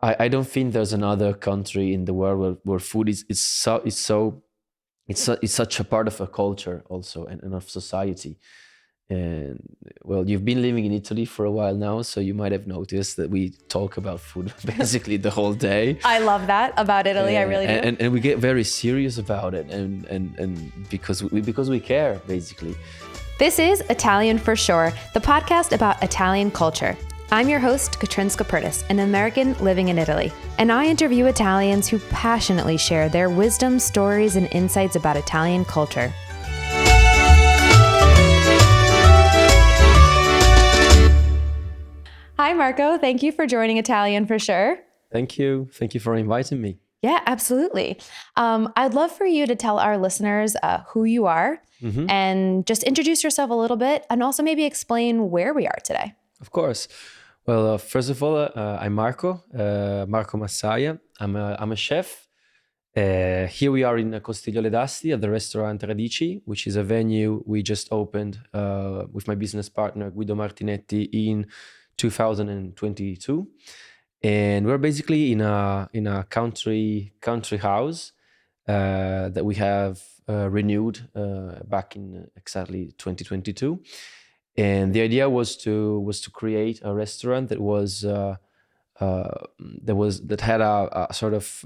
I don't think there's another country in the world where food it's such a part of a culture also and of society. And well, you've been living in Italy for a while now, so you might have noticed that we talk about food basically the whole day. I love that about Italy. I really do. And we get very serious about it, and because we care, basically. This is Italian for Sure, the podcast about Italian culture. I'm your host, Catrin Skaperdas, an American living in Italy, and I interview Italians who passionately share their wisdom, stories, and insights about Italian culture. Hi, Marco. Thank you for joining Italian for Sure. Thank you. Thank you for inviting me. Yeah, absolutely. I'd love for you to tell our listeners who you are and just introduce yourself a little bit and also maybe explain where we are today. Of course. Well, first of all, I'm Marco Massaia. I'm a chef. Here we are in Costigliole d'Asti at the Restauranteur, which is a venue we just opened with my business partner Guido Martinetti in 2022. And we're basically in a country house that we have renewed back in exactly 2022. And the idea was to create a restaurant that had a sort of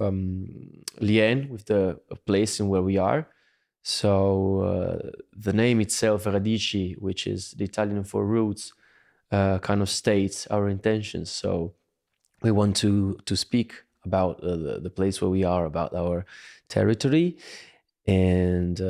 lien with the place in where we are. So the name itself, Radici, which is the Italian for roots, kind of states our intentions. So we want to speak about the place where we are, about our territory. And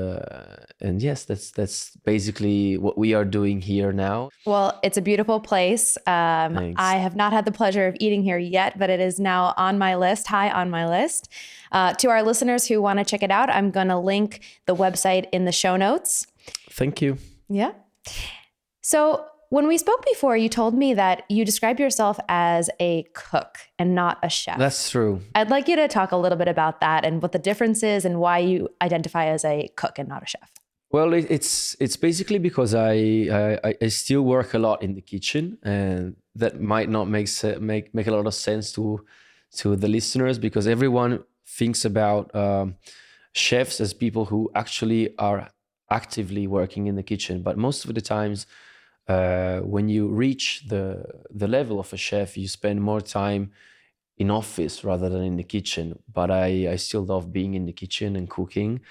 yes, that's basically what we are doing here now. Well, it's a beautiful place. I have not had the pleasure of eating here yet, but it is now on my list, high on my list. To our listeners who want to check it out, I'm going to link the website in the show notes. Thank you. Yeah. So when we spoke before, you told me that you describe yourself as a cook and not a chef. That's true. I'd like you to talk a little bit about that and what the difference is and why you identify as a cook and not a chef. Well, it's basically because I still work a lot in the kitchen, and that might not make a lot of sense to the listeners, because everyone thinks about chefs as people who actually are actively working in the kitchen, but most of the times, when you reach the level of a chef, you spend more time in office rather than in the kitchen. But I still love being in the kitchen and cooking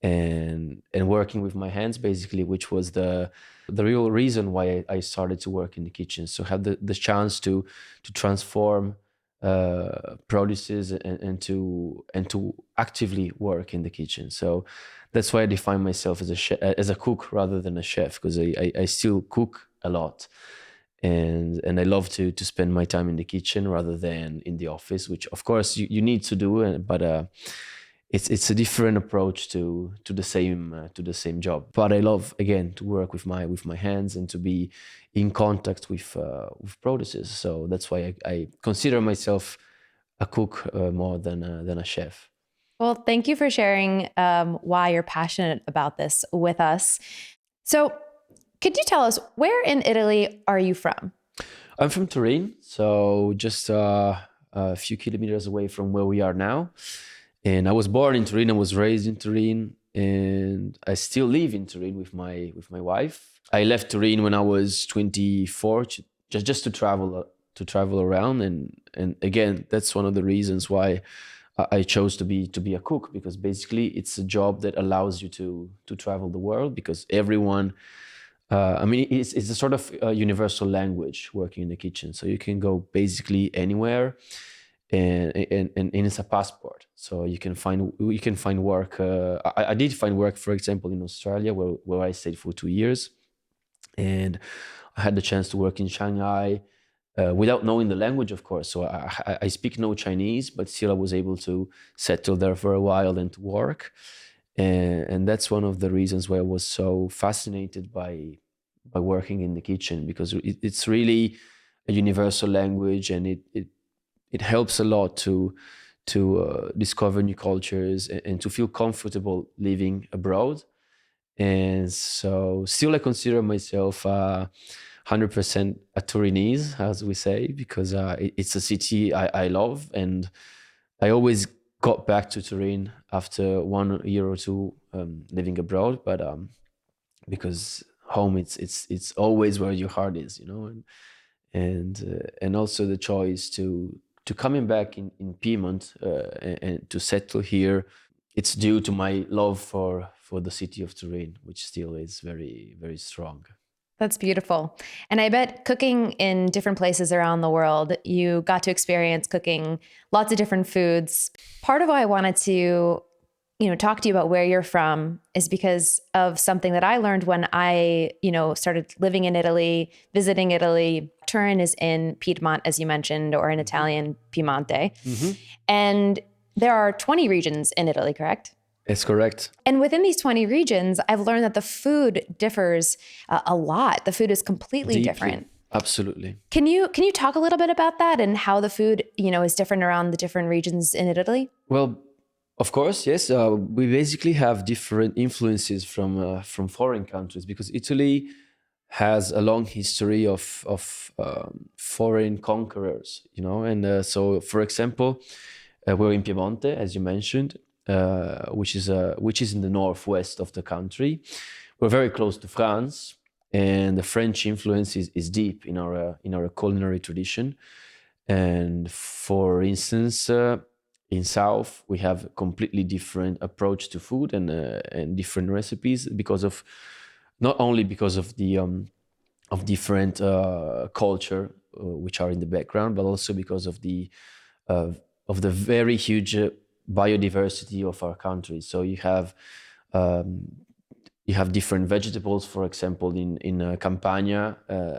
and working with my hands, basically, which was the real reason why I started to work in the kitchen. So have the chance to transform produces and to actively work in the kitchen. So that's why I define myself as a cook rather than a chef, because I still cook a lot, and I love to spend my time in the kitchen rather than in the office, which of course you need to do, but it's a different approach to the same job. But I love, again, to work with my hands and to be in contact with produces. So that's why I consider myself a cook more than a chef. Well, thank you for sharing why you're passionate about this with us. So could you tell us, where in Italy are you from? I'm from Turin, so just a few kilometers away from where we are now. And I was born in Turin, I was raised in Turin, and I still live in Turin with my wife. I left Turin when I was 24, just to travel around, and again, that's one of the reasons why I chose to be a cook, because basically it's a job that allows you to travel the world, because everyone, it's a sort of universal language working in the kitchen. So you can go basically anywhere, and it's a passport. So you can find work. I did find work, for example, in Australia, where I stayed for 2 years, and I had the chance to work in Shanghai. Without knowing the language, of course. So I speak no Chinese, but still I was able to settle there for a while and to work. And that's one of the reasons why I was so fascinated by working in the kitchen, because it's really a universal language, and it helps a lot to discover new cultures and to feel comfortable living abroad. And so still I consider myself 100% a Turinese, as we say, because it's a city I love, and I always got back to Turin after 1 year or two living abroad, but because home it's always where your heart is, and also the choice to coming back in Piedmont and to settle here. It's due to my love for the city of Turin, which still is very, very strong. That's beautiful. And I bet cooking in different places around the world, you got to experience cooking lots of different foods. Part of why I wanted to, talk to you about where you're from is because of something that I learned when I, started living in Italy, visiting Italy. Turin is in Piedmont, as you mentioned, or in Italian, Piemonte. Mm-hmm. And there are 20 regions in Italy, correct? It's correct. And within these 20 regions, I've learned that the food differs a lot. The food is completely Deeply. Different. Absolutely. Can you talk a little bit about that and how the food, is different around the different regions in Italy? Well, of course, yes. We basically have different influences from foreign countries, because Italy has a long history of foreign conquerors, and so, for example, we're in Piemonte, as you mentioned, which is in the northwest of the country. We're very close to France, and the French influence is deep in our culinary tradition. And for instance, in South, we have a completely different approach to food and different recipes not only because of the of different culture which are in the background, but also because of the very huge biodiversity of our country. So you have different vegetables, for example, in Campania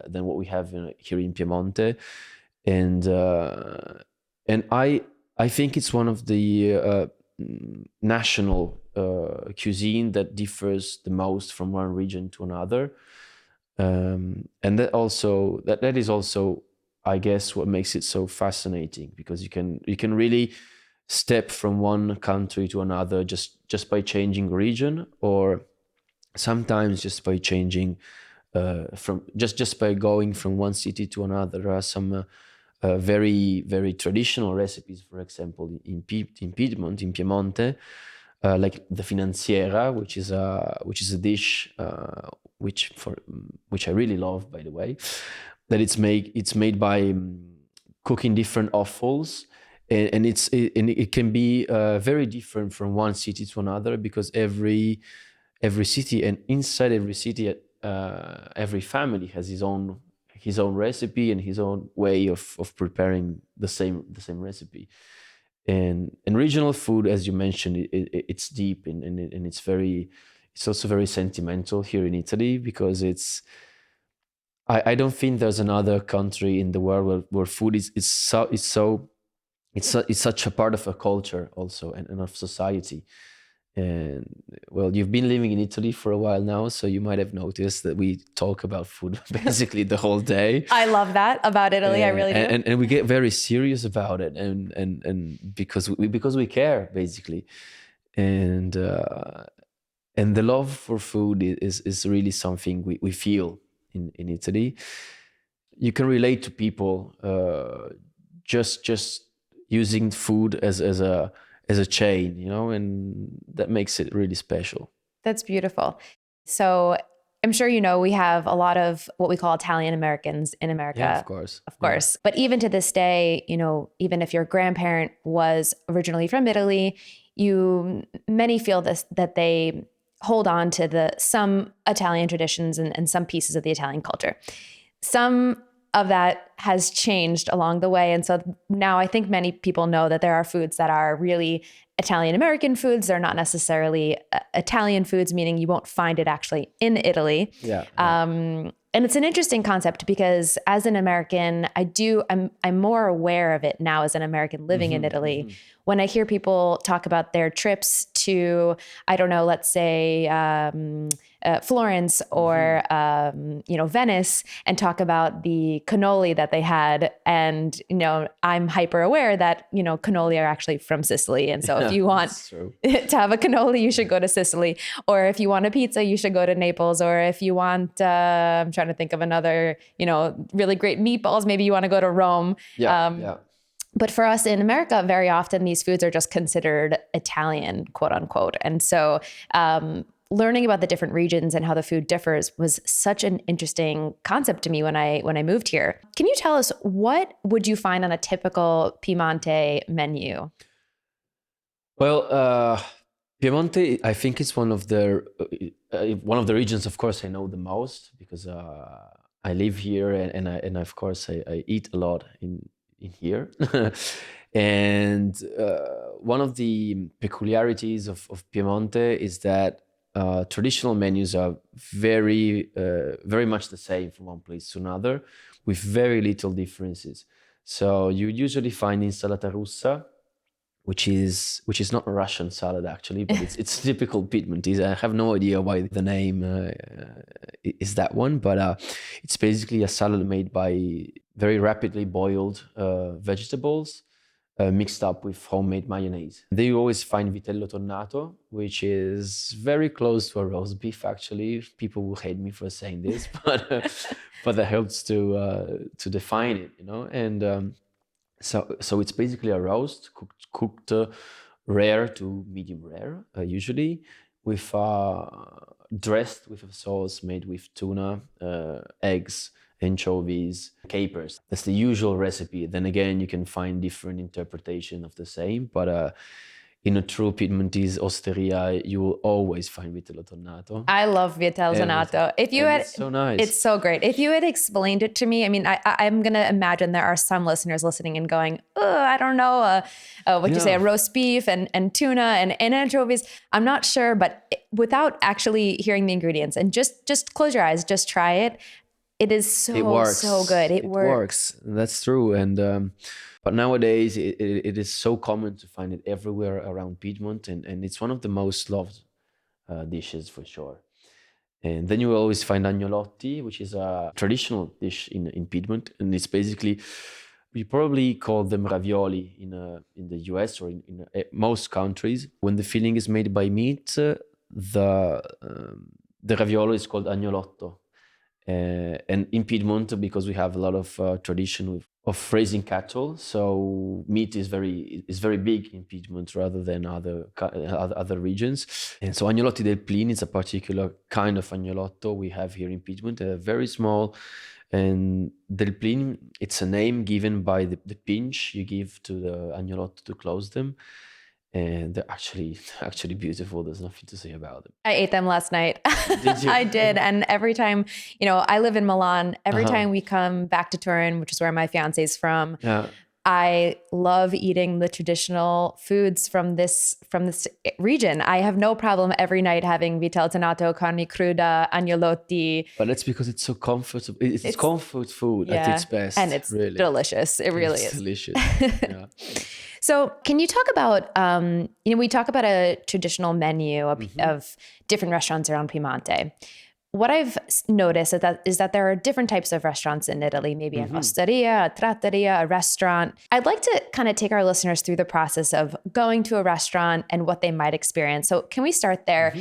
than what we have here in Piemonte, and I think it's one of the national cuisine that differs the most from one region to another, and that is also, I guess, what makes it so fascinating, because you can really step from one country to another just by changing region, or sometimes just by changing just by going from one city to another. There are some very, very traditional recipes, for example, in Piedmont, in Piemonte, like the finanziera, which is a dish which I really love, by the way. That it's made by cooking different offals, and it can be very different from one city to another, because every city, and inside every city, every family has his own recipe and his own way of preparing the same recipe. And regional food, as you mentioned, it's deep, and it's also very sentimental here in Italy, because I don't think there's another country in the world where food is such a part of a culture also, and of society. And well, you've been living in Italy for a while now, so you might have noticed that we talk about food basically the whole day. I love that about Italy. I really do. And we get very serious about it, and because we care, basically. And the love for food is really something we feel in Italy. You can relate to people just using food as a chain, and that makes it really special. That's beautiful. So I'm sure we have a lot of what we call Italian Americans in America. Yeah, of course. Yeah. But even to this day, even if your grandparent was originally from Italy, many feel that they hold on to some Italian traditions and some pieces of the Italian culture. Some of that has changed along the way. And so now I think many people know that there are foods that are really Italian American foods. They're not necessarily Italian foods, meaning you won't find it actually in Italy. Yeah. And it's an interesting concept, because as an American, I'm more aware of it now as an American living in Italy. Mm-hmm. When I hear people talk about their trips to, I don't know, let's say Florence or Venice, and talk about the cannoli that they had. And I'm hyper aware that cannoli are actually from Sicily, and so if you want to have a cannoli, you should go to Sicily. Or if you want a pizza, you should go to Naples. Or if you want, I'm trying to think of another, really great meatballs, maybe you want to go to Rome. But for us in America, very often these foods are just considered Italian, quote unquote. And so learning about the different regions and how the food differs was such an interesting concept to me when I moved here. Can you tell us, what would you find on a typical Piemonte menu? Well, Piemonte, I think it's one of the regions, of course, I know the most, because I live here, and of course I eat a lot in here. And one of the peculiarities of Piemonte is that traditional menus are very much the same from one place to another, with very little differences. So you usually find insalata russa, which is not a Russian salad actually, but it's typical Piedmontese. I have no idea why the name is that one, but it's basically a salad made by very rapidly boiled vegetables mixed up with homemade mayonnaise. Then you always find vitello tonnato, which is very close to a roast beef actually. People will hate me for saying this, but that helps to define it, and so it's basically a roast cooked rare to medium rare, usually, with dressed with a sauce made with tuna, eggs, anchovies, capers. That's the usual recipe. Then again, you can find different interpretation of the same, but in a true Piedmontese osteria, you will always find vitello tonnato. I love vitello tonnato. It's so nice. It's so great. If you had explained it to me, I mean, I'm going to imagine there are some listeners listening and going, I don't know, what'd you say, a roast beef and tuna and anchovies. I'm not sure, but without actually hearing the ingredients, and just close your eyes, just try it. It is so good. It works. That's true. And but nowadays it is so common to find it everywhere around Piedmont, and it's one of the most loved dishes for sure. And then you will always find agnolotti, which is a traditional dish in Piedmont, and it's basically, we probably call them ravioli in the US or in most countries. When the filling is made by meat, the raviolo is called agnolotto. And in Piedmont, because we have a lot of tradition of raising cattle, so meat is very big in Piedmont rather than other regions. And so agnolotti del Plin is a particular kind of agnolotto we have here in Piedmont. They're very small, and del Plin, it's a name given by the pinch you give to the agnolotto to close them. And they're actually beautiful. There's nothing to say about them. I ate them last night. Did you? I did. And every time, I live in Milan, every time we come back to Turin, which is where my fiance is from, I love eating the traditional foods from this region. I have no problem every night having vitello tonnato, carne cruda, agnolotti. But that's because it's so comfortable. It's comfort food at its best. And it's really delicious. It really is. Delicious. Yeah. So can you talk about, we talk about a traditional menu of different restaurants around Piemonte. What I've noticed is that there are different types of restaurants in Italy, maybe an osteria, a trattoria, a restaurant. I'd like to kind of take our listeners through the process of going to a restaurant and what they might experience. So can we start there?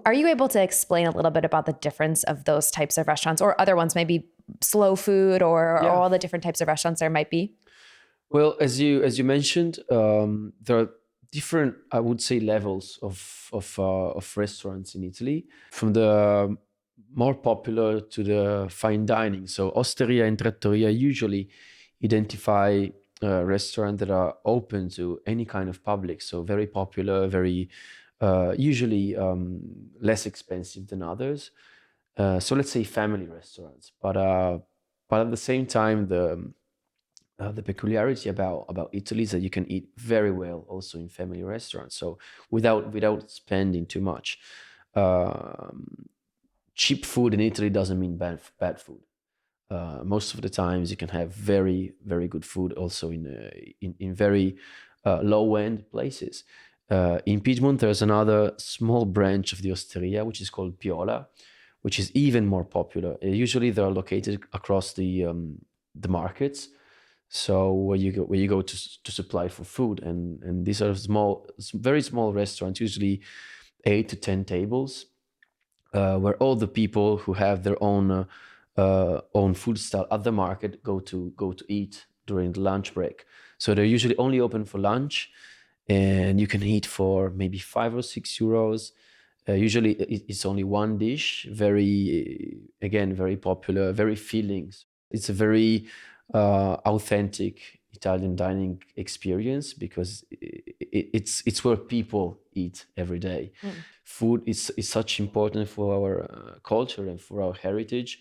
Are you able to explain a little bit about the difference of those types of restaurants, or other ones, maybe slow food or all the different types of restaurants there might be? Well, as you mentioned, there are different, I would say, levels of restaurants in Italy, from the more popular to the fine dining. So osteria and trattoria usually identify restaurants that are open to any kind of public. So very popular, very usually less expensive than others. So let's say family restaurants. But at the same time, the peculiarity about Italy is that you can eat very well also in family restaurants. So without spending too much. Cheap food in Italy doesn't mean bad food. Most of the times you can have very, very good food also in very low end places. In Piedmont, there's another small branch of the osteria, which is called Piola, which is even more popular. Usually, they are located across the markets, so where you go to supply for food, and these are very small restaurants, usually 8 to 10 tables, where all the people who have their own food style at the market go to eat during the lunch break. So they're usually only open for lunch, and you can eat for maybe €5 or €6. Usually it's only one dish, very popular, very filling. It's a very authentic Italian dining experience because it's where people eat every day. Food is such important for our culture and for our heritage.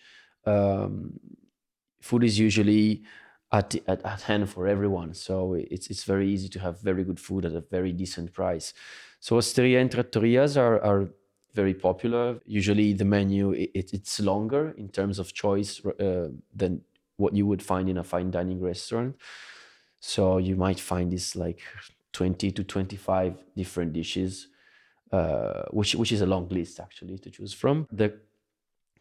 Food is usually at hand for everyone, so it's very easy to have very good food at a very decent price. So osteria and trattorias are very popular. Usually the menu it's longer in terms of choice than what you would find in a fine dining restaurant. So you might find this like 20 to 25 different dishes, which is a long list actually to choose from. The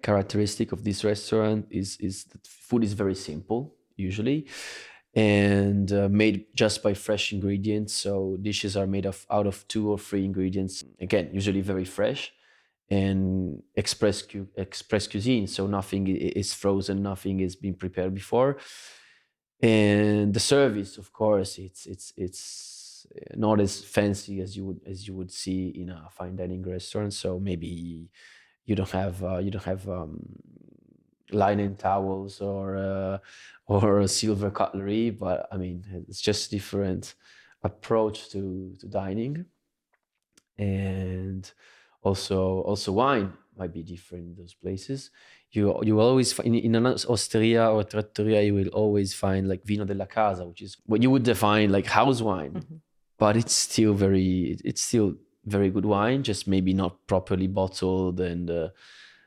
characteristic of this restaurant is that food is very simple usually, and made just by fresh ingredients. So dishes are made out of 2 or 3 ingredients, again usually very fresh, and express cuisine. So nothing is frozen, nothing is being prepared before. And the service, of course, it's not as fancy as you would see in a fine dining restaurant. So maybe you don't have linen towels or silver cutlery, but I mean it's just different approach to dining. And also wine might be different in those places. You always find in an osteria or trattoria, you will always find like vino della casa, which is what you would define like house wine, but it's still very good wine, just maybe not properly bottled. And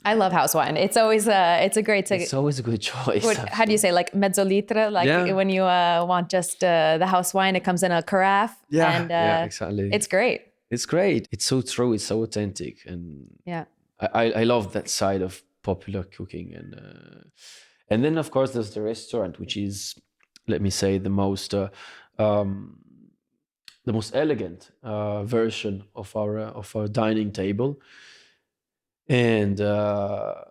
I love house wine. It's always it's always a good choice. How do you say, like mezzo litra? Like when you want just the house wine, it comes in a carafe. Yeah, exactly. It's great. It's great. It's so true. It's so authentic, and I love that side of popular cooking. And then of course there's the restaurant, which is, let me say, the most elegant version of our dining table. And of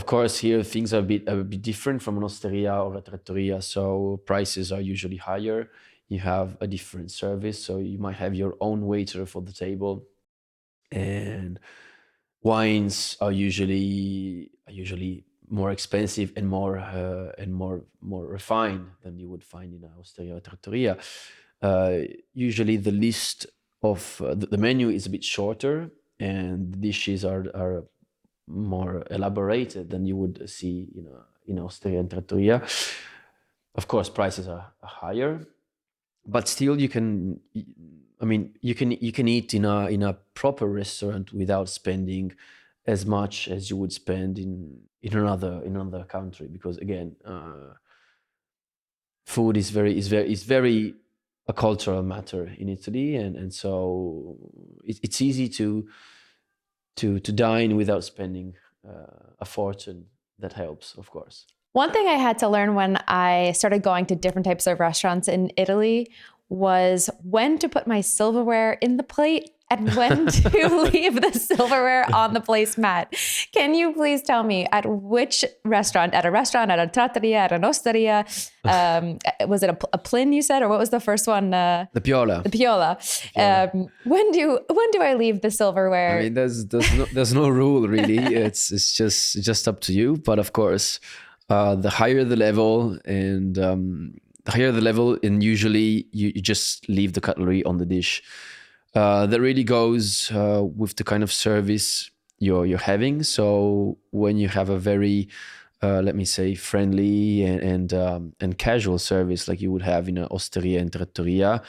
course here things are a bit different from an osteria or a trattoria. So prices are usually higher. You have a different service, so you might have your own waiter for the table, and wines are usually more expensive and more refined than you would find in an osteria or trattoria. Usually the list of the menu is a bit shorter, and the dishes are more elaborated than you would see in osteria and trattoria. Of course, prices are higher, but still you can eat in a proper restaurant without spending as much as you would spend in another country, because again, food is very a cultural matter in Italy, and so it's easy to dine without spending a fortune. That helps, of course. One thing I had to learn when I started going to different types of restaurants in Italy was when to put my silverware in the plate and when to leave the silverware on the placemat. Can you please tell me at which restaurant, at a trattoria, at an osteria, was it a plin you said, or what was the first one? The Piola. The Piola. When do I leave the silverware? I mean, there's no rule really. It's just up to you. But of course, the higher the level, and usually you just leave the cutlery on the dish. That really goes with the kind of service you're having. So when you have a very, let me say, friendly and casual service like you would have in an osteria and trattoria,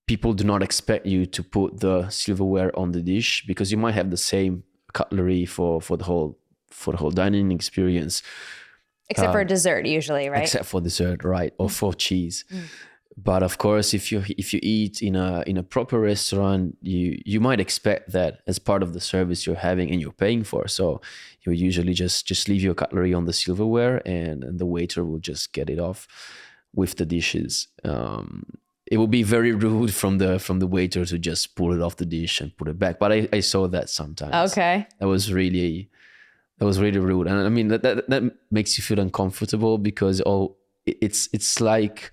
people do not expect you to put the silverware on the dish, because you might have the same cutlery for the whole dining experience. Except for dessert, usually, right? Except for dessert, right? Or for cheese. But of course, if you eat in a proper restaurant, you might expect that as part of the service you're having and you're paying for. So you usually just leave your cutlery on the silverware, and the waiter will just get it off with the dishes. It would be very rude from the waiter to just pull it off the dish and put it back. But I saw that sometimes. Okay. That was really rude, and I mean that makes you feel uncomfortable because it's like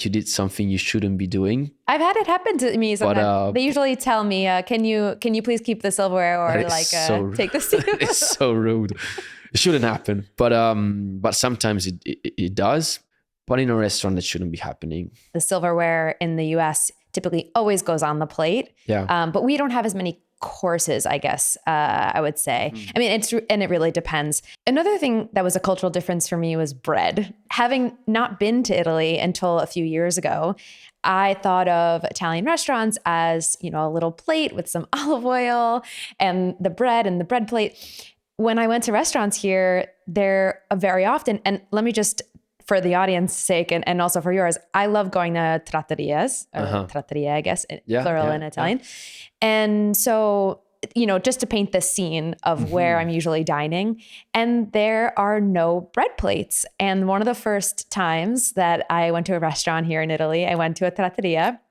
you did something you shouldn't be doing. I've had it happen to me sometimes. They usually tell me, "Can you please keep the silverware or take the seat?" It's so rude. It shouldn't happen, but sometimes it does. But in a restaurant, that shouldn't be happening. The silverware in the U.S. typically always goes on the plate. Yeah. But we don't have as many courses, I guess, I would say. I mean, it really depends. Another thing that was a cultural difference for me was bread. Having not been to Italy until a few years ago, I thought of Italian restaurants as, a little plate with some olive oil and the bread plate. When I went to restaurants here, they're very often, and let me just, for the audience's sake and also for yours, I love going to trattorias, or trattoria, I guess, plural in Italian. And so, just to paint the scene of where I'm usually dining, and there are no bread plates. And one of the first times that I went to a restaurant here in Italy, I went to a trattoria.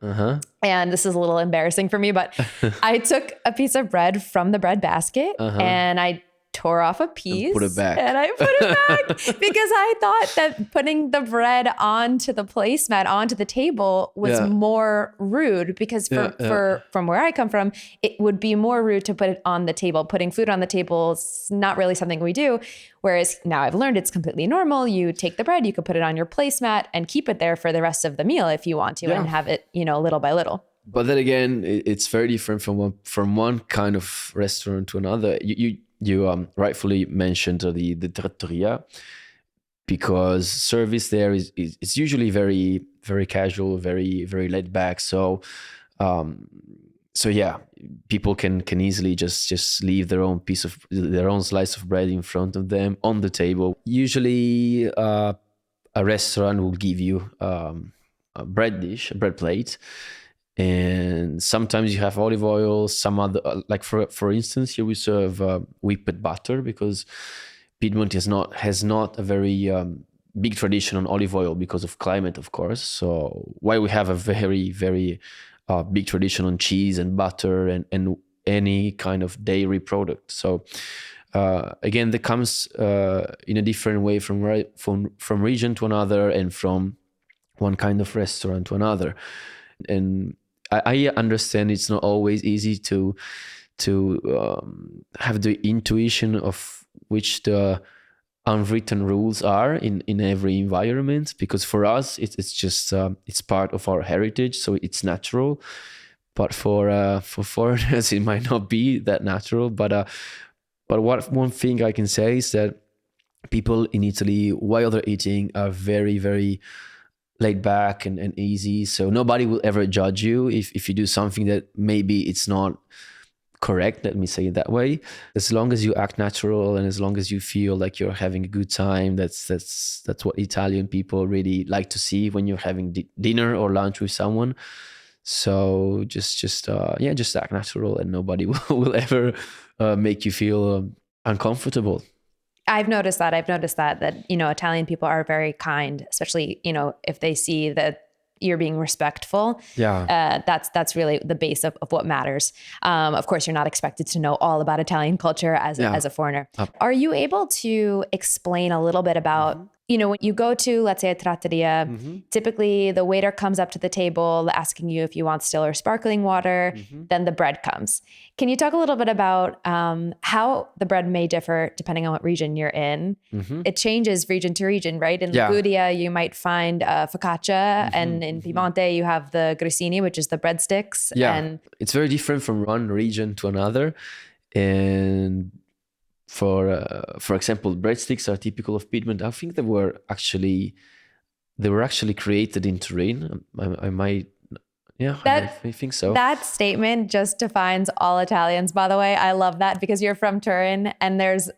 And this is a little embarrassing for me, but I took a piece of bread from the bread basket and I tore off a piece and put it back. And I put it back because I thought that putting the bread onto the placemat, onto the table was more rude because from where I come from, it would be more rude to put it on the table. Putting food on the table is not really something we do. Whereas now I've learned it's completely normal. You take the bread, you could put it on your placemat and keep it there for the rest of the meal if you want to and have it, little by little. But then again, it's very different from one kind of restaurant to another. You rightfully mentioned the trattoria, because service there is usually very, very casual, very, very laid back. So yeah, people can easily just leave their own slice of bread in front of them on the table. Usually a restaurant will give you a bread plate. And sometimes you have olive oil, some other, like for instance, here we serve whipped butter because Piedmont has not a very big tradition on olive oil because of climate, of course. So while we have a very, very big tradition on cheese and butter and any kind of dairy product. So again, that comes in a different way from region to another and from one kind of restaurant to another. And I understand it's not always easy to have the intuition of which the unwritten rules are in every environment, because for us it's just it's part of our heritage, so it's natural. But for foreigners it might not be that natural. But one thing I can say is that people in Italy, while they're eating, are very, very laid back and easy. So nobody will ever judge you if you do something that maybe it's not correct, let me say it that way. As long as you act natural and as long as you feel like you're having a good time, that's what Italian people really like to see when you're having dinner or lunch with someone. So just act natural, and nobody will ever make you feel uncomfortable. I've noticed that Italian people are very kind, especially, if they see that you're being respectful. Yeah. That's really the base of what matters. Of course, you're not expected to know all about Italian culture as a foreigner. Are you able to explain a little bit about, when you go to, let's say, a trattoria, typically the waiter comes up to the table asking you if you want still or sparkling water, then the bread comes. Can you talk a little bit about how the bread may differ depending on what region you're in? It changes region to region, right? In Liguria, you might find focaccia, and in Piedmont, you have the grissini, which is the breadsticks. Yeah, and it's very different from one region to another. And for example, breadsticks are typical of Piedmont. I think they were actually created in Turin. I think so. That statement just defines all Italians, by the way. I love that because you're from Turin, and there's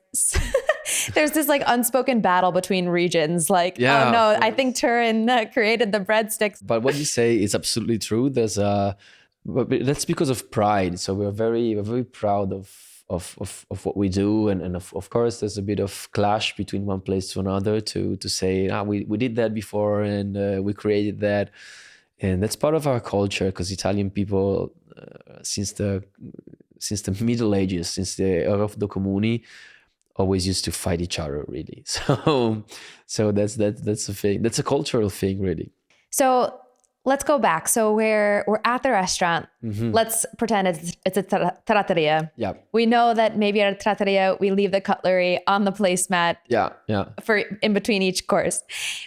There's this like unspoken battle between regions. Like, Yeah, oh no, of I think Turin created the breadsticks. But what you say is absolutely true. But that's because of pride. So we're very proud of what we do, and of course there's a bit of clash between one place to another to say we did that before, and we created that, and that's part of our culture, because Italian people since the Middle Ages, since the era of the Comuni, always used to fight each other, really. So that's a thing. That's a cultural thing, really. So let's go back. So we're at the restaurant. Let's pretend it's a trattoria. Yeah. We know that maybe at a trattoria we leave the cutlery on the placemat. Yeah. For in between each course.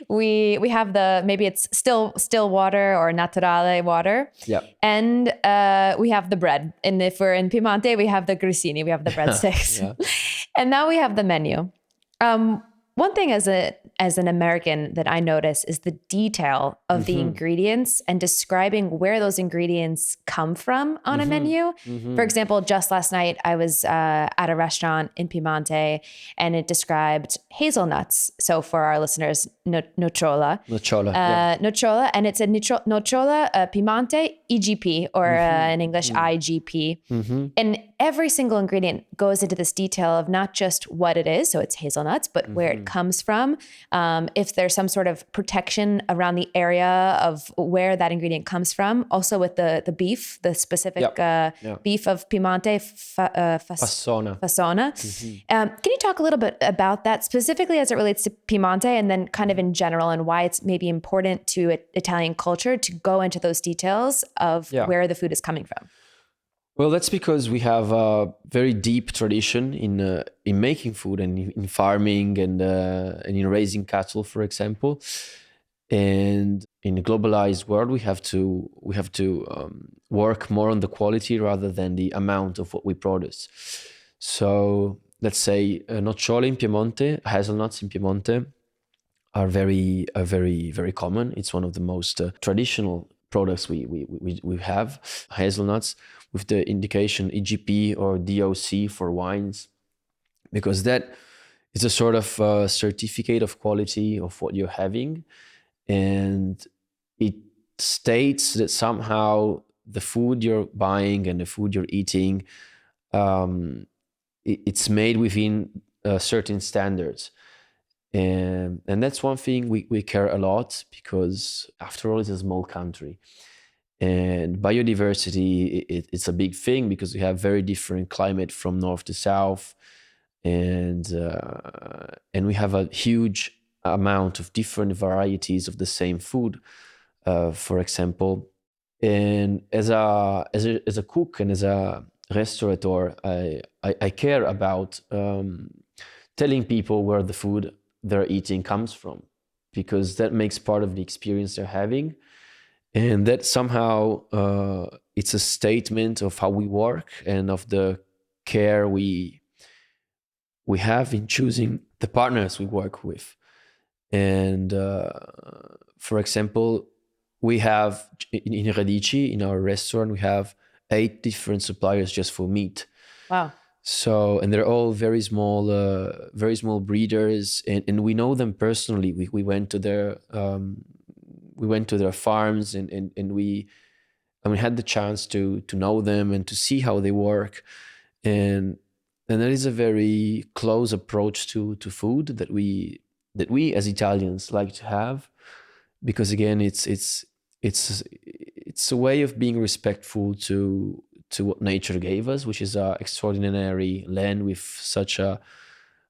We have maybe it's still water or naturale water. Yeah. And we have the bread. And if we're in Piemonte, we have the grissini, we have the breadsticks. Yeah. And now we have the menu. One thing as an American that I notice is the detail of the ingredients and describing where those ingredients come from on a menu. For example, just last night I was at a restaurant in Piemonte, and it described hazelnuts. So for our listeners, nocciola. Nocciola, and it's a nocciola Piemonte EGP, or in English IGP. And every single ingredient goes into this detail of not just what it is, so it's hazelnuts, but where it comes from. If there's some sort of protection around the area of where that ingredient comes from. Also with the beef, the specific beef of Piemonte, Fassona. Can you talk a little bit about that, specifically as it relates to Piemonte, and then kind of in general, and why it's maybe important to Italian culture to go into those details of where the food is coming from? Well, that's because we have a very deep tradition in making food, and in farming, and in raising cattle, for example. And in a globalized world, we have to work more on the quality rather than the amount of what we produce. So let's say nocciole in Piemonte, hazelnuts in Piemonte are very common. It's one of the most traditional products we have, hazelnuts, with the indication EGP or DOC for wines, because that is a sort of certificate of quality of what you're having. And it states that somehow the food you're buying and the food you're eating, it's made within certain standards. And that's one thing we care a lot, because after all, it's a small country. And biodiversity, it's a big thing, because we have very different climate from north to south. And we have a huge amount of different varieties of the same food, for example. And as a cook and as a restaurateur, I care about telling people where the food they're eating comes from, because that makes part of the experience they're having. And that somehow it's a statement of how we work and of the care we have in choosing the partners we work with. And for example, we have in Radici, in our restaurant, we have 8 different suppliers just for meat. Wow. So, and they're all very small breeders, and we know them personally. We went to their farms, and we had the chance to know them and to see how they work, and that is a very close approach to food that we as Italians like to have, because again, it's a way of being respectful to what nature gave us, which is an extraordinary land with such a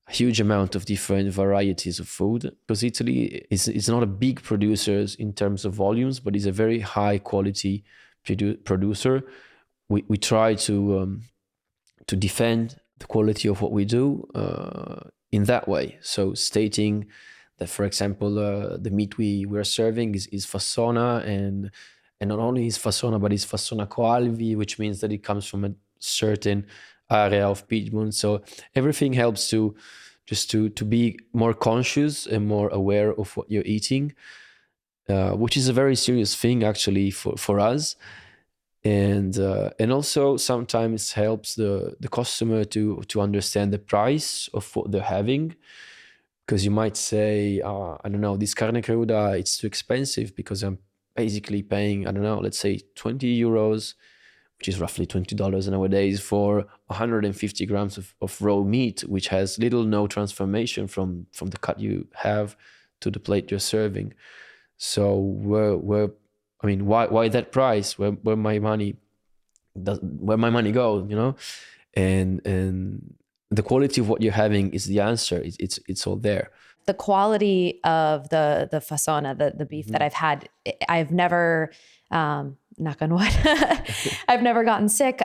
huge amount of different varieties of food. Because Italy is not a big producer in terms of volumes, but is a very high quality producer. We try to defend the quality of what we do in that way. So stating that, for example, the meat we are serving is Fassona, and not only is Fassona, but it's Fassona Coalvi, which means that it comes from a certain area of Piedmont. So everything helps to be more conscious and more aware of what you're eating, which is a very serious thing actually for us. And also sometimes helps the customer to understand the price of what they're having, because you might say, I don't know, this carne cruda, it's too expensive because I'm basically paying, I don't know, let's say 20 euros, which is roughly $20 nowadays, for 150 grams of raw meat, which has little no transformation from the cut you have to the plate you're serving. So why that price? Where my money goes, and the quality of what you're having is the answer. It's all there. The quality of the fassona, the beef that I've had, I've never, knock on wood, I've never gotten sick.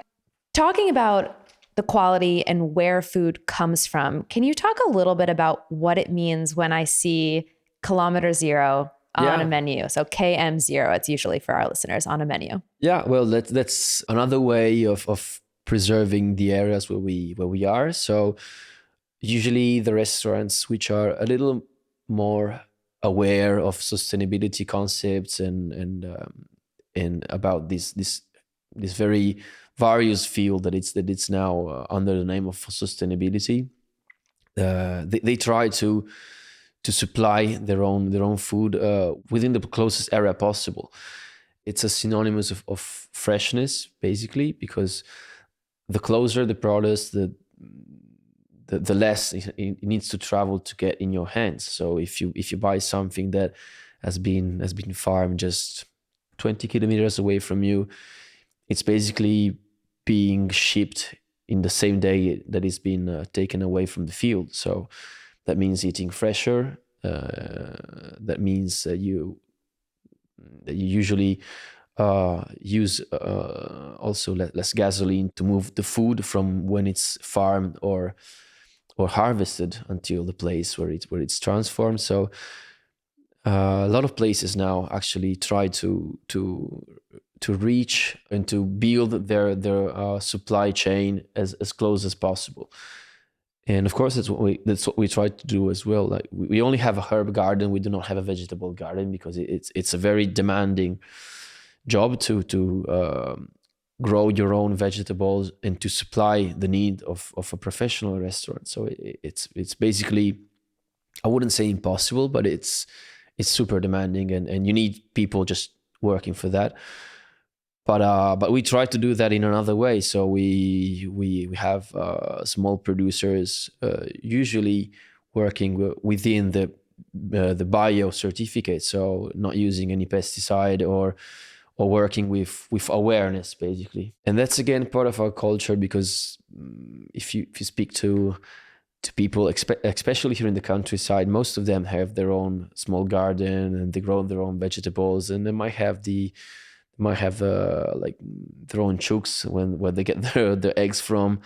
Talking about the quality and where food comes from, can you talk a little bit about what it means when I see Km0 on a menu? So Km0, it's usually for our listeners, on a menu. Yeah, well, that's another way of preserving the areas where we are. So usually the restaurants which are a little more aware of sustainability concepts and about this very various field that it's now under the name of sustainability, they try to supply their own food within the closest area possible. It's a synonymous of freshness, basically, because the closer the product, the less it needs to travel to get in your hands. So if you buy something that has been farmed just 20 kilometers away from you, it's basically being shipped in the same day that it's been taken away from the field. So that means eating fresher. That means you usually use also less gasoline to move the food from when it's farmed or harvested until the place where it's transformed. So a lot of places now actually try to reach and to build their supply chain as close as possible. And of course, that's what we try to do as well. Like we only have a herb garden. We do not have a vegetable garden because it's a very demanding job to grow your own vegetables and to supply the need of a professional restaurant. So it's basically, I wouldn't say impossible, but it's super demanding, and you need people just working for that. But we try to do that in another way. So we have small producers usually working within the bio certificate, so not using any pesticide or working with awareness, basically. And that's again part of our culture, because if you speak to people, especially here in the countryside, most of them have their own small garden and they grow their own vegetables, and they might have like their own chooks where they get their eggs from.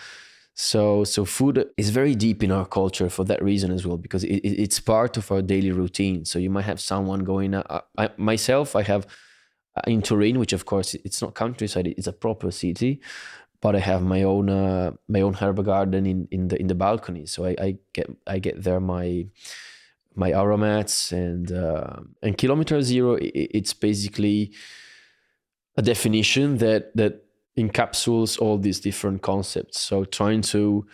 So food is very deep in our culture for that reason as well, because it's part of our daily routine. So you might have someone going. I have in Turin, which of course it's not countryside; it's a proper city. But I have my own herb garden in the balcony. So I get there my aromats and Km0. It's basically a definition that encapsulates all these different concepts. So trying to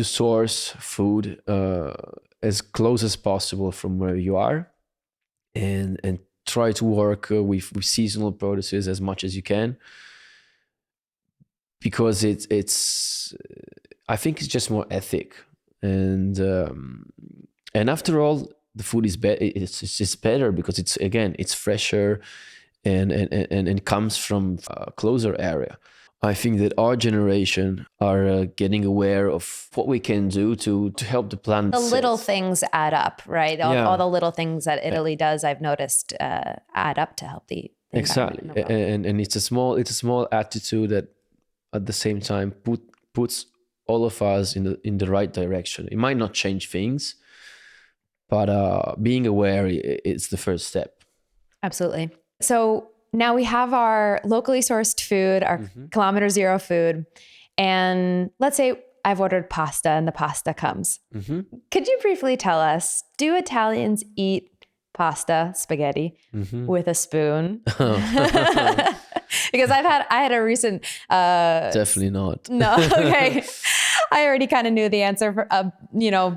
source food as close as possible from where you are, and try to work with seasonal produces as much as you can, because it's I think it's just more ethic, and after all, the food is better. It's just better because it's fresher. And comes from a closer area. I think that our generation are getting aware of what we can do to help the planet. The little things add up, right? All the little things that Italy does, I've noticed, add up to help the exactly. And it's a small attitude that at the same time puts all of us in the right direction. It might not change things, but being aware is the first step. Absolutely. So now we have our locally sourced food, our Km0 food, and let's say I've ordered pasta and the pasta comes. Could you briefly tell us, do Italians eat pasta, spaghetti, with a spoon? Because I had a recent Definitely not. no, okay. I already kind of knew the answer for,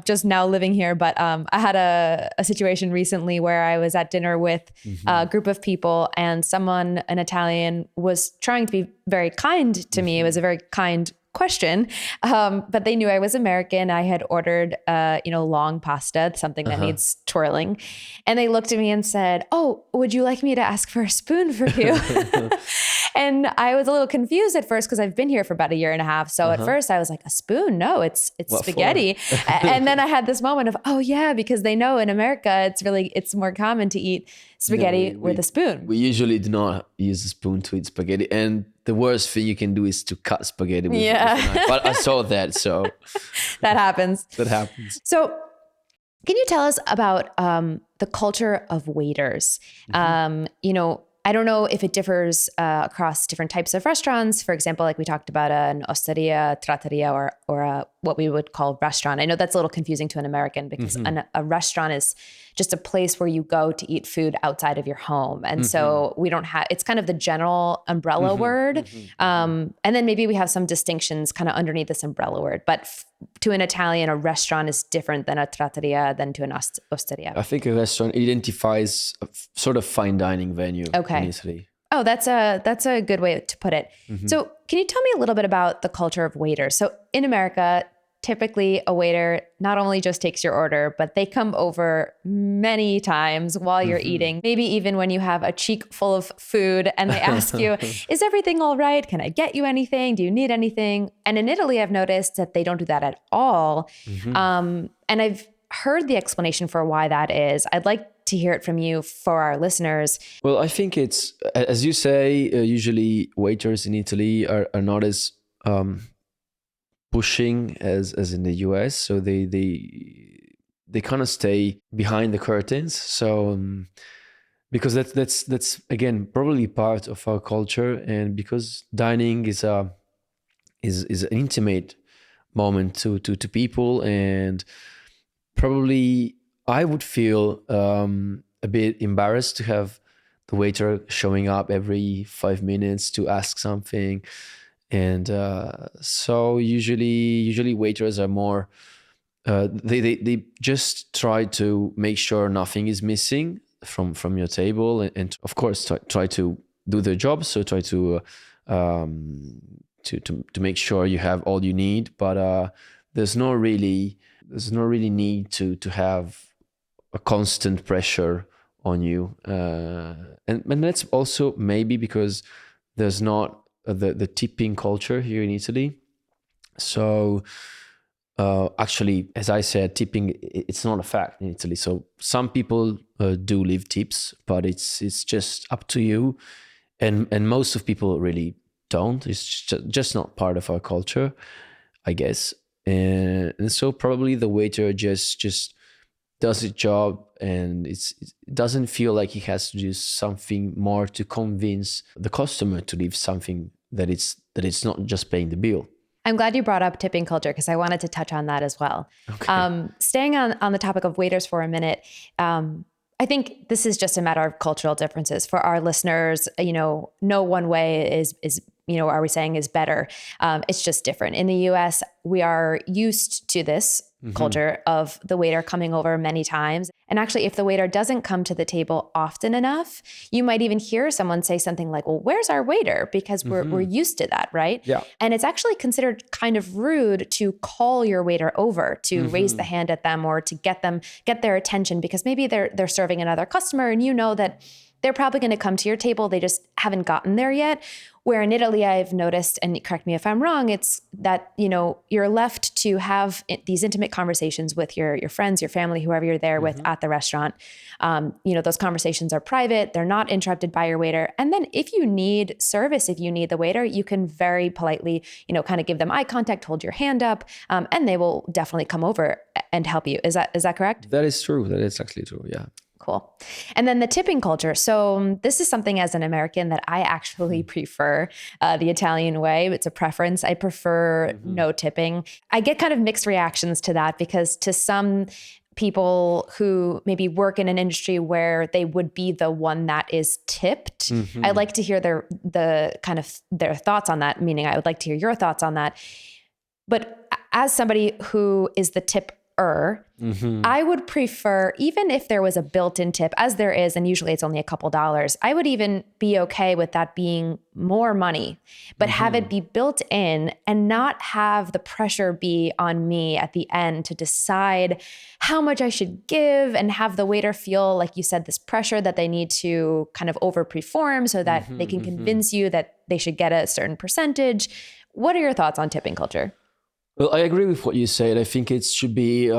just now living here. But I had a situation recently where I was at dinner with a group of people, and someone, an Italian, was trying to be very kind to me. It was a very kind question. But they knew I was American. I had ordered, long pasta, something that needs twirling. And they looked at me and said, "Oh, would you like me to ask for a spoon for you?" And I was a little confused at first because I've been here for about a year and a half. So at first I was like, a spoon? No, it's what spaghetti. And then I had this moment of, oh yeah, because they know in America, it's more common to eat spaghetti with a spoon. We usually do not use a spoon to eat spaghetti. And the worst thing you can do is to cut spaghetti with a knife. But I saw that, so. That happens. That happens. So can you tell us about the culture of waiters? I don't know if it differs across different types of restaurants. For example, like we talked about an osteria, trattoria, or what we would call restaurant. I know that's a little confusing to an American because a restaurant is just a place where you go to eat food outside of your home. And so we don't have, it's kind of the general umbrella word. And then maybe we have some distinctions kind of underneath this umbrella word. But to an Italian, a restaurant is different than a trattoria than to an osteria. I think a restaurant identifies a sort of fine dining venue in Italy. Oh, that's a good way to put it. So can you tell me a little bit about the culture of waiters? So in America, typically a waiter not only just takes your order, but they come over many times while you're eating, maybe even when you have a cheek full of food and they ask you, is everything all right? Can I get you anything? Do you need anything? And in Italy, I've noticed that they don't do that at all. And I've heard the explanation for why that is. I'd like to hear it from you for our listeners. Well, I think it's, as you say, usually waiters in Italy are not as pushing as in the US. So they kind of stay behind the curtains. So because that's again probably part of our culture, and because dining is an intimate moment to people, and probably I would feel a bit embarrassed to have the waiter showing up every 5 minutes to ask something. And so usually waiters are more, they just try to make sure nothing is missing from your table, and of course try to do their job. So try to make sure you have all you need. But there's no really need to have a constant pressure on you, and that's also maybe because there's not the tipping culture here in Italy. So actually, as I said, tipping, it's not a fact in Italy. So some people do leave tips, but it's just up to you, and most of people really don't. It's just not part of our culture, I guess. And so probably the waiter just does his job, and it doesn't feel like he has to do something more to convince the customer to leave something that it's not just paying the bill. I'm glad you brought up tipping culture because I wanted to touch on that as well. Okay. Staying on the topic of waiters for a minute, I think this is just a matter of cultural differences. For our listeners, no one way is are we saying is better? It's just different. In the US, we are used to this culture of the waiter coming over many times. And actually, if the waiter doesn't come to the table often enough, you might even hear someone say something like, well, where's our waiter? Because we're used to that, right? Yeah. And it's actually considered kind of rude to call your waiter over, to raise the hand at them, or to get their attention, because maybe they're serving another customer and you know that they're probably going to come to your table. They just haven't gotten there yet. Where in Italy, I've noticed, and correct me if I'm wrong, it's that, you're left to have these intimate conversations with your friends, your family, whoever you're there with at the restaurant. Those conversations are private. They're not interrupted by your waiter. And then if you need service, if you need the waiter, you can very politely, kind of give them eye contact, hold your hand up, and they will definitely come over and help you. Is that correct? That is true. That is actually true. Yeah. Cool. And then the tipping culture. So this is something as an American that I actually prefer the Italian way. It's a preference. I prefer no tipping. I get kind of mixed reactions to that because to some, people who maybe work in an industry where they would be the one that is tipped. I'd like to hear their thoughts on that, meaning I would like to hear your thoughts on that. But as somebody who is the tipper, I would prefer, even if there was a built-in tip, as there is, and usually it's only a couple dollars, I would even be okay with that being more money, but have it be built in and not have the pressure be on me at the end to decide how much I should give and have the waiter feel, like you said, this pressure that they need to kind of overperform so that they can convince you that they should get a certain percentage. What are your thoughts on tipping culture? Well, I agree with what you said. I think it should be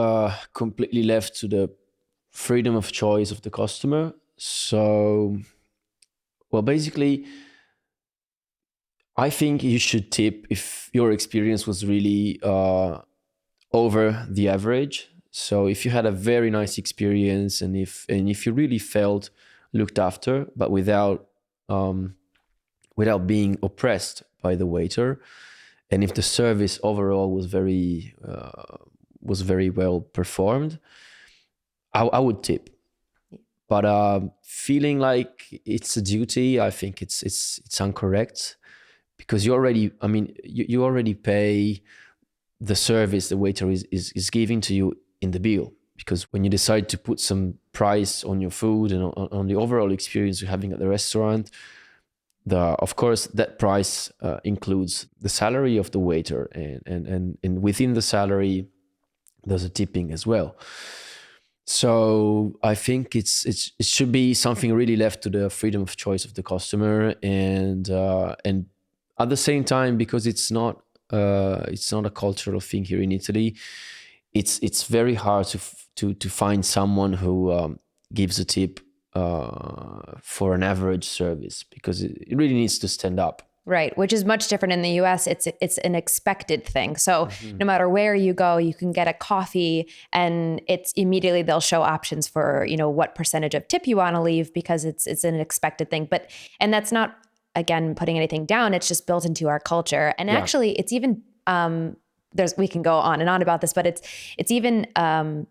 completely left to the freedom of choice of the customer. So, well, basically, I think you should tip if your experience was really over the average. So if you had a very nice experience and if you really felt looked after, but without being oppressed by the waiter, and if the service overall was very well performed, I would tip. But feeling like it's a duty, I think it's incorrect, because you already pay the service the waiter is giving to you in the bill. Because when you decide to put some price on your food and on the overall experience you're having at the restaurant, of course that price includes the salary of the waiter, and within the salary there's a tipping as well. So I think it should be something really left to the freedom of choice of the customer, and at the same time, because it's not a cultural thing here in Italy, it's very hard to find someone who gives a tip for an average service, because it really needs to stand up. Right, which is much different in the US. It's an expected thing. So no matter where you go, you can get a coffee and it's immediately they'll show options for, what percentage of tip you want to leave, because it's an expected thing. And that's not, again, putting anything down. It's just built into our culture. And actually it's even we can go on and on about this, but it's even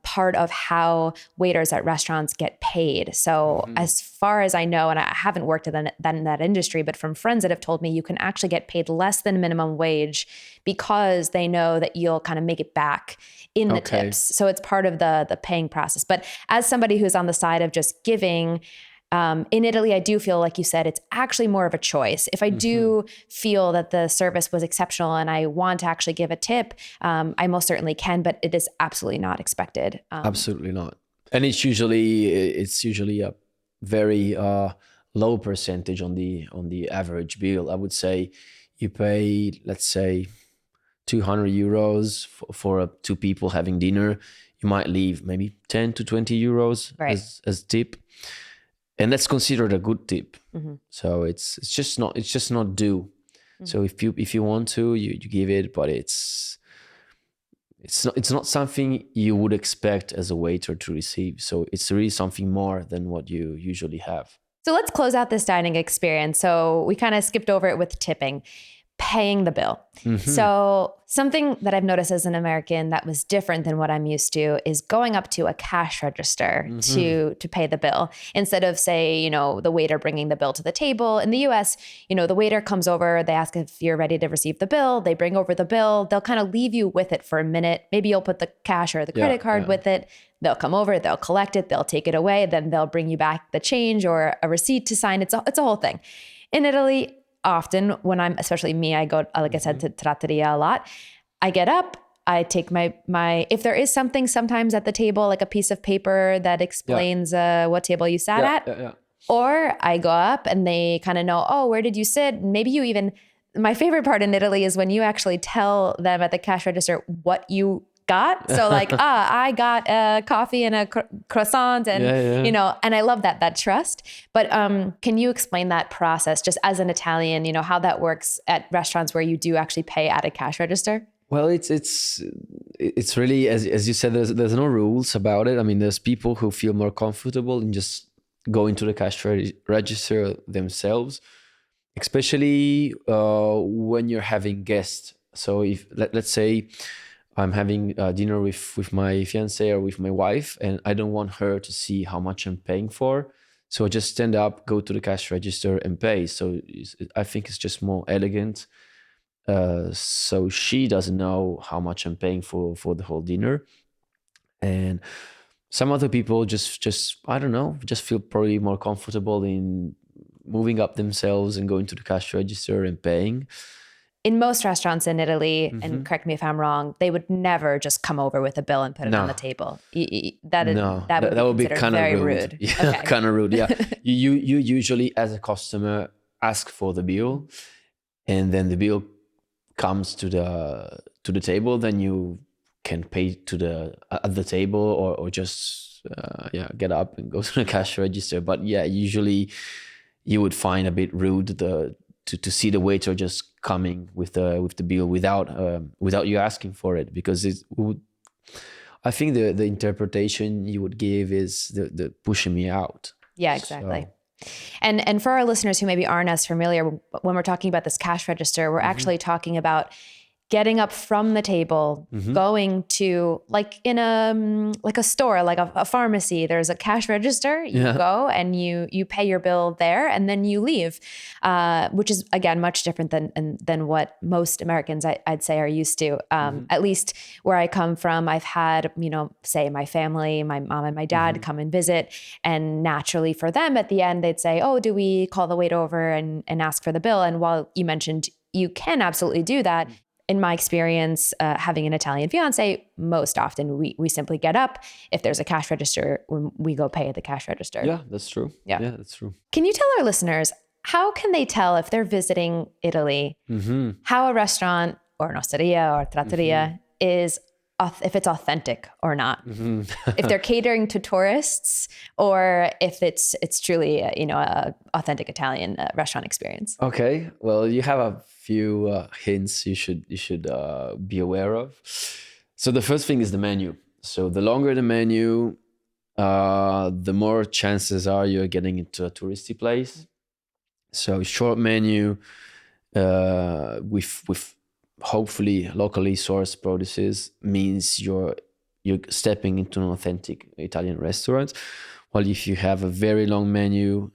part of how waiters at restaurants get paid. So as far as I know, and I haven't worked in that industry, but from friends that have told me, you can actually get paid less than minimum wage because they know that you'll kind of make it back in the tips. So it's part of the paying process. But as somebody who's on the side of just giving, in Italy, I do feel, like you said, it's actually more of a choice. If I do feel that the service was exceptional and I want to actually give a tip, I most certainly can, but it is absolutely not expected. Absolutely not. And it's usually a very low percentage on the average bill. I would say you pay, let's say, 200 euros for two people having dinner. You might leave maybe 10 to 20 euros as tip. And that's considered a good tip. So it's just not due. So if you want to, you give it, but it's not something you would expect as a waiter to receive. So it's really something more than what you usually have. So let's close out this dining experience. So we kind of skipped over it with tipping. Paying the bill. So something that I've noticed as an American that was different than what I'm used to is going up to a cash register to pay the bill, instead of, say, the waiter bringing the bill to the table. In the US, the waiter comes over, they ask if you're ready to receive the bill, they bring over the bill, they'll kind of leave you with it for a minute. Maybe you'll put the cash or the credit card with it. They'll come over, they'll collect it, they'll take it away, then they'll bring you back the change or a receipt to sign. It's a whole thing. In Italy, often when especially me, I go, like I said, to trattoria a lot. I get up, I take my, if there is something sometimes at the table, like a piece of paper that explains what table you sat at, or I go up and they kind of know, oh, where did you sit? Maybe you even, my favorite part in Italy is when you actually tell them at the cash register what you got. So like, I got a coffee and a croissant and, and I love that trust. But can you explain that process just as an Italian, how that works at restaurants where you do actually pay at a cash register? Well, it's really, as you said, there's no rules about it. I mean, there's people who feel more comfortable in just going to the cash register themselves, especially when you're having guests. So if let's say I'm having dinner with my fiance or with my wife, and I don't want her to see how much I'm paying for. So I just stand up, go to the cash register, and pay. So I think it's just more elegant. So she doesn't know how much I'm paying for the whole dinner. And some other people just I don't know, just feel probably more comfortable in moving up themselves and going to the cash register and paying. In most restaurants in Italy, and correct me if I'm wrong, they would never just come over with a bill and put it on the table. That would be kind of very rude. Yeah, okay. Kind of rude. Yeah, you usually as a customer ask for the bill, and then the bill comes to the table. Then you can pay at the table or just get up and go to the cash register. But yeah, usually you would find a bit rude to see the waiter just coming with the bill without you asking for it, because I think the interpretation you would give is the pushing me out. Yeah, exactly. So. And for our listeners who maybe aren't as familiar, when we're talking about this cash register, we're actually talking about getting up from the table, going to like in a store, like a pharmacy, there's a cash register. You go and you pay your bill there, and then you leave, which is again much different than what most Americans I'd say are used to. At least where I come from, I've had say my family, my mom and my dad come and visit, and naturally for them at the end they'd say, "Oh, do we call the waiter over and ask for the bill?" And while you mentioned you can absolutely do that. In my experience, having an Italian fiance, most often we simply get up. If there's a cash register, we go pay at the cash register. Yeah, that's true. Yeah, that's true. Can you tell our listeners, how can they tell if they're visiting Italy, how a restaurant or an osteria or trattoria is, if it's authentic or not? If they're catering to tourists, or if it's truly a authentic Italian restaurant experience? Okay, well, you have a few hints you should be aware of. So the first thing is the menu. So the longer the menu, the more chances are you're getting into a touristy place. So short menu with hopefully locally sourced produces means you're stepping into an authentic Italian restaurant. While if you have a very long menu,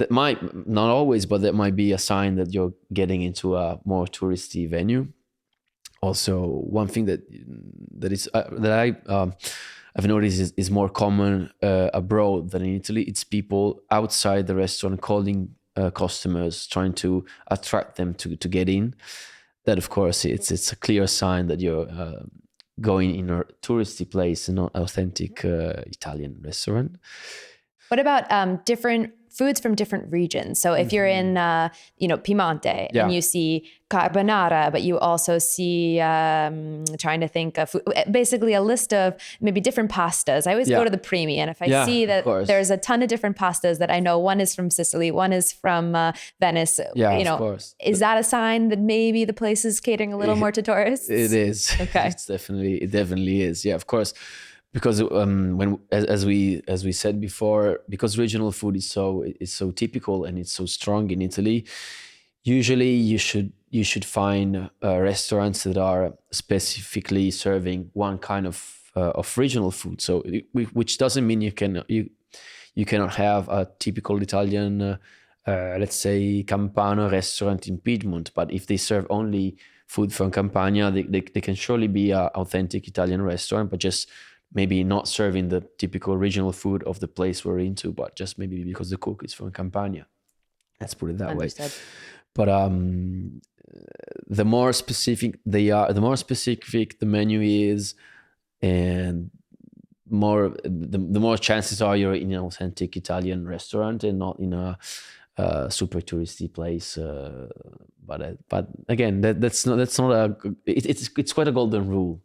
that might not always, but that might be a sign that you're getting into a more touristy venue. Also, one thing that I've noticed is more common abroad than in Italy. It's people outside the restaurant calling customers, trying to attract them to get in. That, of course, it's a clear sign that you're going in a touristy place and not authentic Italian restaurant. What about different foods from different regions? So if you're in, Piedmont, and you see carbonara, but you also see, trying to think of food, basically a list of maybe different pastas. I always go to the primi, and if I see that there's a ton of different pastas that I know, one is from Sicily, one is from Venice, of course. Is that a sign that maybe the place is catering a little more to tourists? It is. Okay. It definitely is. Yeah, of course. Because as we said before, because regional food is so typical and it's so strong in Italy, usually you should find restaurants that are specifically serving one kind of regional food. So which doesn't mean you cannot have a typical Italian, let's say Campano restaurant in Piedmont. But if they serve only food from Campania, they can surely be an authentic Italian restaurant, but just maybe not serving the typical regional food of the place we're into, but just maybe because the cook is from Campania. Let's put it that Understood. Way. But the more specific they are, the more specific the menu is, and the more chances are you're in an authentic Italian restaurant and not in a super touristy place. But again, that's not it's quite a golden rule.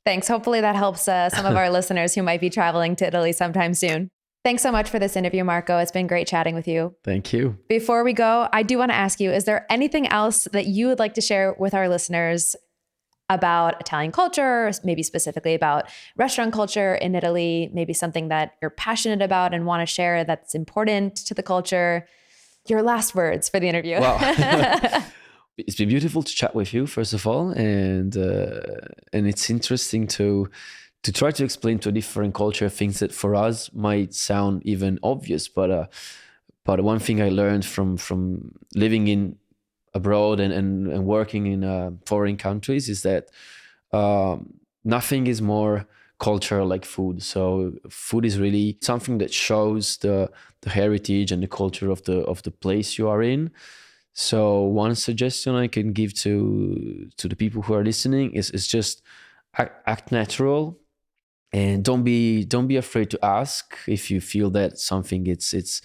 Thanks. Hopefully that helps some of our listeners who might be traveling to Italy sometime soon. Thanks so much for this interview, Marco. It's been great chatting with you. Thank you. Before we go, I do want to ask you, is there anything else that you would like to share with our listeners about Italian culture, maybe specifically about restaurant culture in Italy, maybe something that you're passionate about and want to share that's important to the culture? Your last words for the interview. Wow. it's been beautiful to chat with you, first of all, and it's interesting to try to explain to a different culture things that for us might sound even obvious. But one thing I learned from living in abroad and working in foreign countries is that nothing is more cultural like food. So food is really something that shows the heritage and the culture of the place you are in. So one suggestion I can give to the people who are listening is just act natural, and don't be afraid to ask if you feel that something it's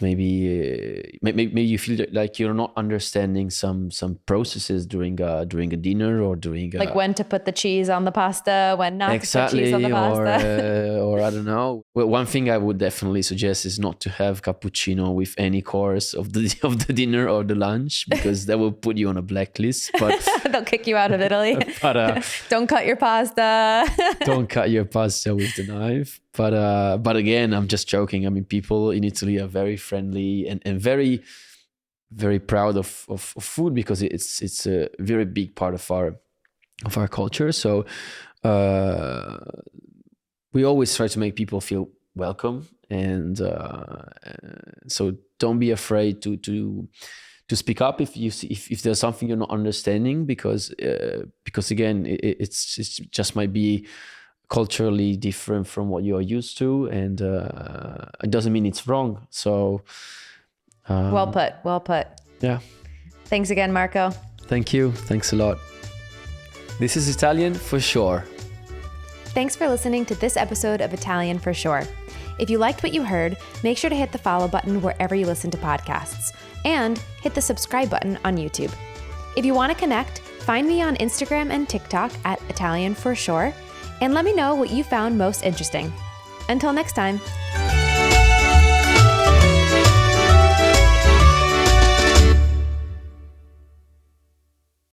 maybe you feel like you're not understanding some processes during a dinner or during like when to put the cheese on the pasta, when not to put cheese on the pasta. or I don't know. Well, one thing I would definitely suggest is not to have cappuccino with any course of the dinner or the lunch, because that will put you on a blacklist. But they'll kick you out of Italy. But don't cut your pasta. Don't cut your pasta with the knife. But again, I'm just joking. I mean, people in Italy are very friendly and very, very proud of food, because it's a very big part of our culture. So we always try to make people feel welcome, and so don't be afraid to speak up if there's something you're not understanding, because again, it's just might be culturally different from what you are used to, and it doesn't mean it's wrong. So well put. Yeah. Thanks again, Marco. Thank you. Thanks a lot. This is Italian for Sure. Thanks for listening to this episode of Italian for Sure. If you liked what you heard, make sure to hit the follow button wherever you listen to podcasts, and hit the subscribe button on YouTube. If you want to connect, find me on Instagram and TikTok at Italian for Sure, and let me know what you found most interesting. Until next time.